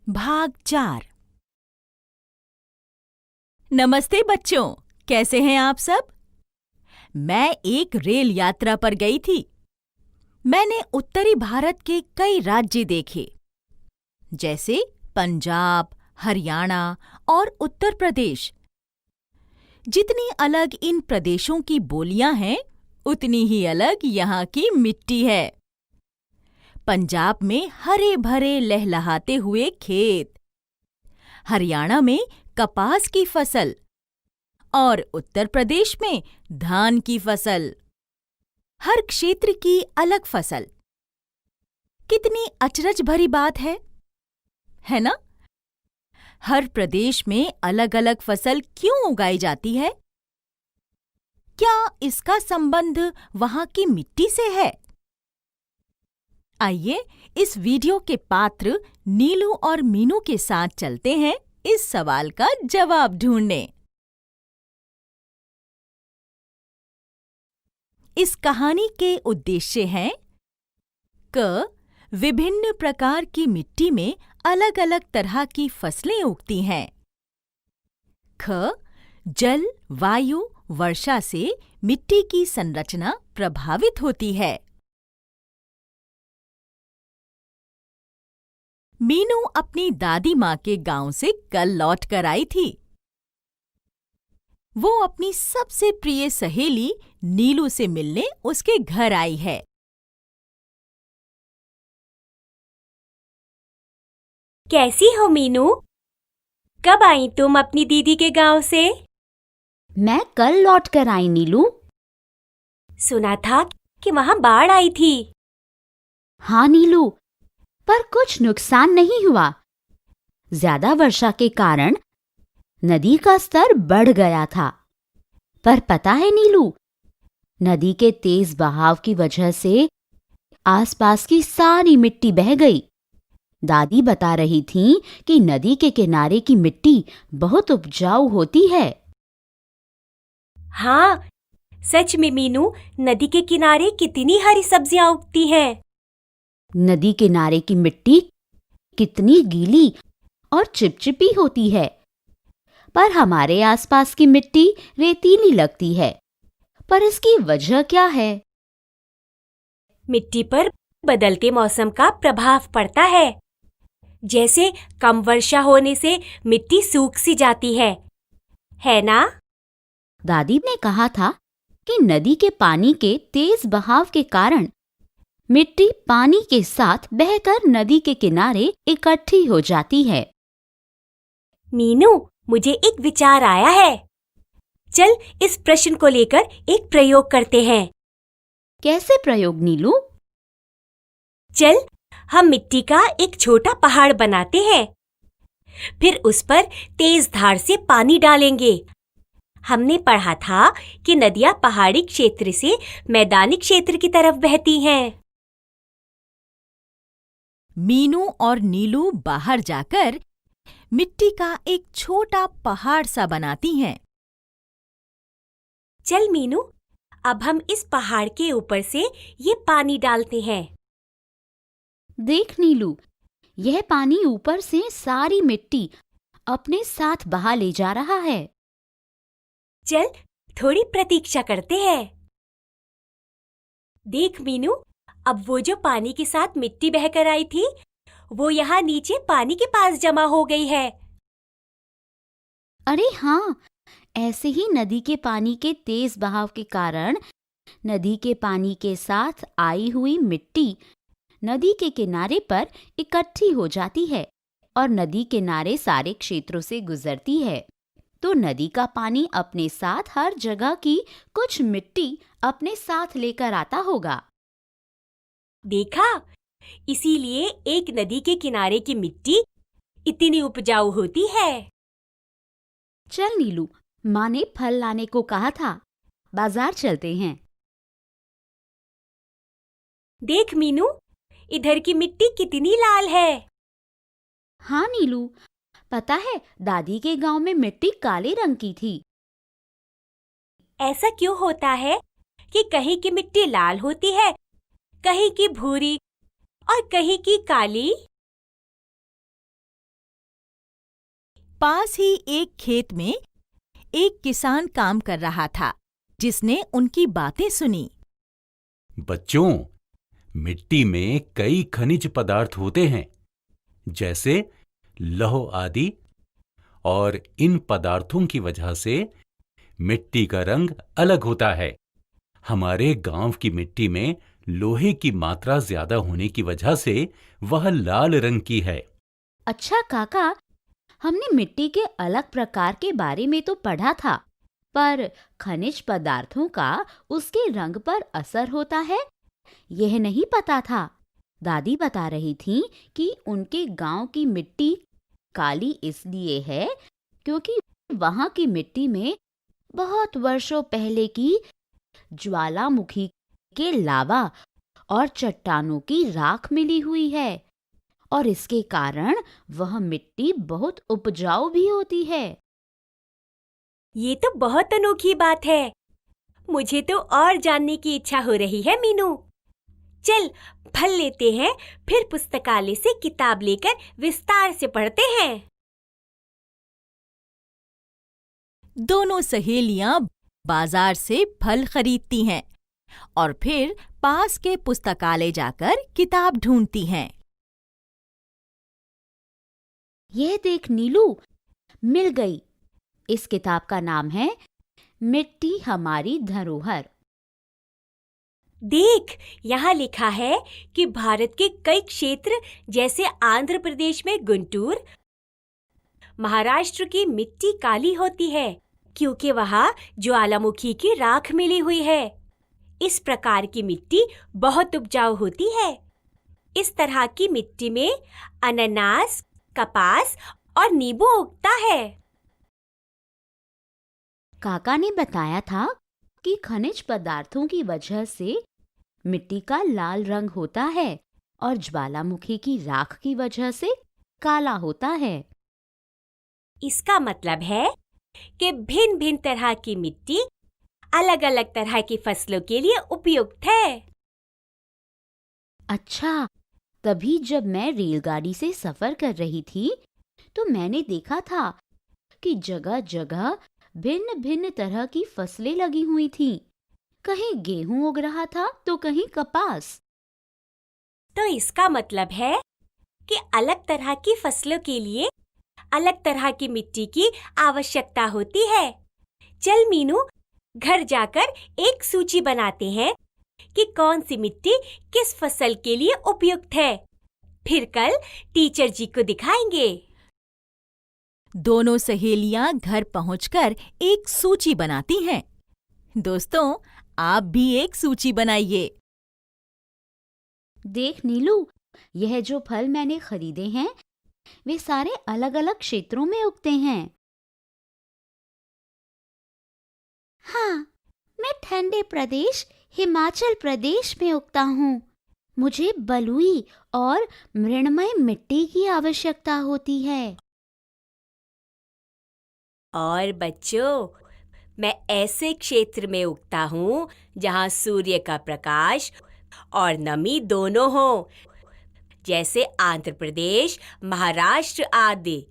भाग 4। नमस्ते बच्चों, कैसे हैं आप सब? मैं एक रेल यात्रा पर गई थी। मैंने उत्तरी भारत के कई राज्य देखे, जैसे पंजाब, हरियाणा और उत्तर प्रदेश। जितनी अलग इन प्रदेशों की बोलियां हैं, उतनी ही अलग यहाँ की मिट्टी है। पंजाब में हरे भरे लहलहाते हुए खेत, हरियाणा में कपास की फसल और उत्तर प्रदेश में धान की फसल। हर क्षेत्र की अलग फसल। कितनी अचरज भरी बात है ना? हर प्रदेश में अलग अलग फसल क्यों उगाई जाती है? क्या इसका संबंध वहां की मिट्टी से है? आइए इस वीडियो के पात्र नीलू और मीनू के साथ चलते हैं इस सवाल का जवाब ढूंढने। इस कहानी के उद्देश्य हैं: क. विभिन्न प्रकार की मिट्टी में अलग अलग तरह की फसलें उगती हैं। ख. जल, वायु, वर्षा से मिट्टी की संरचना प्रभावित होती है। मीनू अपनी दादी माँ के गांव से कल लौट कर आई थी। वो अपनी सबसे प्रिय सहेली नीलू से मिलने उसके घर आई है। कैसी हो मीनू? कब आई तुम अपनी दीदी के गांव से? मैं कल लौट कर आई नीलू। सुना था कि वहां बाढ़ आई थी। हाँ नीलू, पर कुछ नुकसान नहीं हुआ। ज्यादा वर्षा के कारण नदी का स्तर बढ़ गया था। पर पता है नीलू, नदी के तेज बहाव की वजह से आसपास की सारी मिट्टी बह गई। दादी बता रही थीं कि नदी के किनारे की मिट्टी बहुत उपजाऊ होती है। हाँ, सच में मीनू, नदी के किनारे कितनी हरी सब्जियां उगती हैं। नदी किनारे की मिट्टी कितनी गीली और चिपचिपी होती है, पर हमारे आसपास की मिट्टी रेतीली लगती है। पर इसकी वजह क्या है? मिट्टी पर बदलते मौसम का प्रभाव पड़ता है। जैसे कम वर्षा होने से मिट्टी सूख सी जाती है ना? दादी ने कहा था कि नदी के पानी के तेज बहाव के कारण मिट्टी पानी के साथ बहकर नदी के किनारे इकट्ठी हो जाती है। मीनू, मुझे एक विचार आया है। चल इस प्रश्न को लेकर एक प्रयोग करते हैं। कैसे प्रयोग नीलू? चल हम मिट्टी का एक छोटा पहाड़ बनाते हैं। फिर उस पर तेज धार से पानी डालेंगे। हमने पढ़ा था कि नदियां पहाड़ी क्षेत्र से मैदानी क्षेत्र की तरफ बहती हैं। मीनू और नीलू बाहर जाकर मिट्टी का एक छोटा पहाड़ सा बनाती हैं। चल मीनू, अब हम इस पहाड़ के ऊपर से ये पानी डालते हैं। देख नीलू, यह पानी ऊपर से सारी मिट्टी अपने साथ बहा ले जा रहा है। चल थोड़ी प्रतीक्षा करते हैं। देख मीनू, अब वो जो पानी के साथ मिट्टी बहकर आई थी, वो यहाँ नीचे पानी के पास जमा हो गई है। अरे हाँ, ऐसे ही नदी के पानी के तेज बहाव के कारण नदी के पानी के साथ आई हुई मिट्टी नदी के किनारे पर इकट्ठी हो जाती है और नदी किनारे सारे क्षेत्रों से गुजरती है। तो नदी का पानी अपने साथ हर जगह की कुछ मिट्टी अपने साथ लेकर आता होगा। देखा, इसीलिए एक नदी के किनारे की मिट्टी इतनी उपजाऊ होती है। चल नीलू, माँ ने फल लाने को कहा था, बाजार चलते हैं। देख मीनू, इधर की मिट्टी कितनी लाल है। हाँ नीलू, पता है दादी के गांव में मिट्टी काले रंग की थी। ऐसा क्यों होता है कि कहीं की मिट्टी लाल होती है, कहीं की भूरी और कहीं की काली? पास ही एक खेत में एक किसान काम कर रहा था, जिसने उनकी बातें सुनी। बच्चों, मिट्टी में कई खनिज पदार्थ होते हैं, जैसे लौह आदि, और इन पदार्थों की वजह से मिट्टी का रंग अलग होता है। हमारे गांव की मिट्टी में लोहे की मात्रा ज्यादा होने की वजह से वह लाल रंग की है। अच्छा काका, हमने मिट्टी के अलग प्रकार के बारे में तो पढ़ा था, पर खनिज पदार्थों का उसके रंग पर असर होता है, यह नहीं पता था। दादी बता रही थी कि उनके गांव की मिट्टी काली इसलिए है क्योंकि वहां की मिट्टी में बहुत वर्षों पहले की ज्वालामुखी के लावा और चट्टानों की राख मिली हुई है, और इसके कारण वह मिट्टी बहुत उपजाऊ भी होती है। ये तो बहुत अनोखी बात है। मुझे तो और जानने की इच्छा हो रही है मीनू। चल फल लेते हैं, फिर पुस्तकालय से किताब लेकर विस्तार से पढ़ते हैं। दोनों सहेलियां बाजार से फल खरीदती हैं और फिर पास के पुस्तकालय जाकर किताब ढूंढती हैं। यह देख नीलू, मिल गई। इस किताब का नाम है मिट्टी हमारी धरोहर। देख, यहाँ लिखा है कि भारत के कई क्षेत्र जैसे आंध्र प्रदेश में गुंटूर, महाराष्ट्र की मिट्टी काली होती है क्योंकि वहाँ ज्वालामुखी की राख मिली हुई है। इस प्रकार की मिट्टी बहुत उपजाऊ होती है। इस तरह की मिट्टी में अनानास, कपास और नींबू उगता है। काका ने बताया था कि खनिज पदार्थों की वजह से मिट्टी का लाल रंग होता है और ज्वालामुखी की राख की वजह से काला होता है। इसका मतलब है कि भिन्न भिन्न तरह की मिट्टी अलग अलग तरह की फसलों के लिए उपयुक्त है। अच्छा, तभी जब मैं रेलगाड़ी से सफर कर रही थी तो मैंने देखा था कि जगह जगह भिन्न भिन्न तरह की फसलें लगी हुई थीं। कहीं गेहूं उग रहा था तो कहीं कपास। तो इसका मतलब है कि अलग तरह की फसलों के लिए अलग तरह की मिट्टी की आवश्यकता होती है। चल मीनू, घर जाकर एक सूची बनाते हैं कि कौन सी मिट्टी किस फसल के लिए उपयुक्त है। फिर कल टीचर जी को दिखाएंगे। दोनों सहेलियां घर पहुंचकर एक सूची बनाती हैं। दोस्तों, आप भी एक सूची बनाइए। देख नीलू, यह जो फल मैंने खरीदे हैं वे सारे अलग अलग क्षेत्रों में उगते हैं। हाँ, मैं ठंडे प्रदेश हिमाचल प्रदेश में उगता हूँ। मुझे बलुई और मृणमय मिट्टी की आवश्यकता होती है। और बच्चों, मैं ऐसे क्षेत्र में उगता हूँ जहाँ सूर्य का प्रकाश और नमी दोनों हो, जैसे आंध्र प्रदेश, महाराष्ट्र आदि।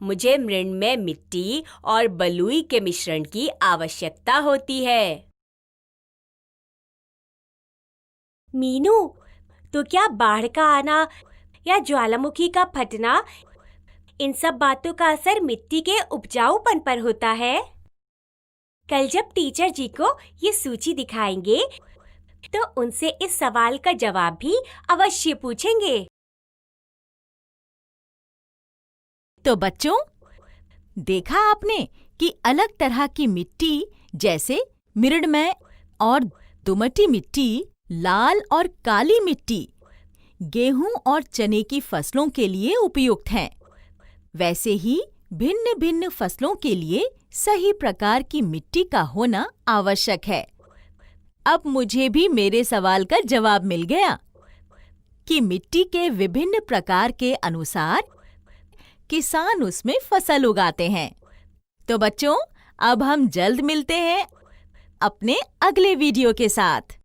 मुझे मृणमय मिट्टी और बलुई के मिश्रण की आवश्यकता होती है। मीनू, तो क्या बाढ़ का आना या ज्वालामुखी का फटना, इन सब बातों का असर मिट्टी के उपजाऊपन पर होता है? कल जब टीचर जी को ये सूची दिखाएंगे तो उनसे इस सवाल का जवाब भी अवश्य पूछेंगे। तो बच्चों, देखा आपने कि अलग तरह की मिट्टी जैसे मृणमय और दोमटी मिट्टी, लाल और काली मिट्टी गेहूं और चने की फसलों के लिए उपयुक्त हैं। वैसे ही भिन्न भिन्न फसलों के लिए सही प्रकार की मिट्टी का होना आवश्यक है। अब मुझे भी मेरे सवाल का जवाब मिल गया कि मिट्टी के विभिन्न प्रकार के अनुसार किसान उसमें फसल उगाते हैं। तो बच्चों, अब हम जल्द मिलते हैं अपने अगले वीडियो के साथ।